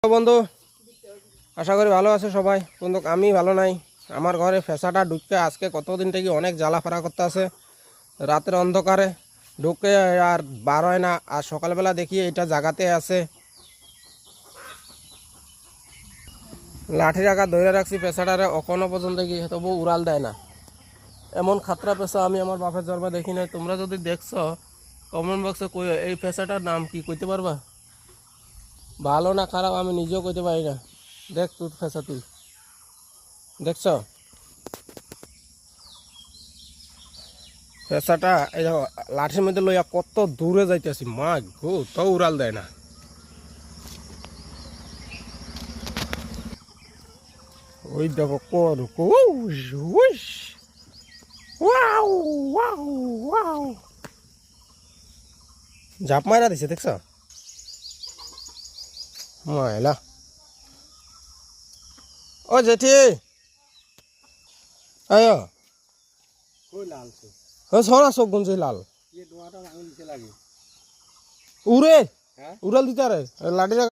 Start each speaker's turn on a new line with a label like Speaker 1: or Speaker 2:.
Speaker 1: বন্ধু, আশা করি ভালো আছে সবাই। বন্ধু আমি ভালো নাই। আমার ঘরে ফেসাটা ঢুকে আজকে কতদিন থেকে অনেক জ্বালা ফাড়া করতে আছে। রাতের অন্ধকারে ঢুকে আর বার হয় না, আর সকালবেলা দেখি এটা জায়গাতে আছে। লাঠি রাখা ধরে রাখছি পেশাটারে, এখনো পর্যন্ত কি তবু উড়াল দেয় না। এমন খাতরা পেশা আমি আমার বাপের জন্মে দেখি নাই। তোমরা যদি দেখছো কমেন্ট বক্সে কই এই পেশাটার নাম কি কইতে পারবা? ভালো না খারাপ আমি নিজেও কইতে পারি না। দেখ তোর পেশা, তুই দেখছ পেশাটা? এই দেখো লাঠির মধ্যে লইয়া কত দূরে যাইতেছি, মা গো, তো উড়াল দেয় না। ওই দেখো কর ঝাপ মারা দিছে, দেখছ ময়লা। ও জেঠি আয়, সরা চোখ গুঞ্জি লাল উড়ে উড়াল দিতে আরে লাঠি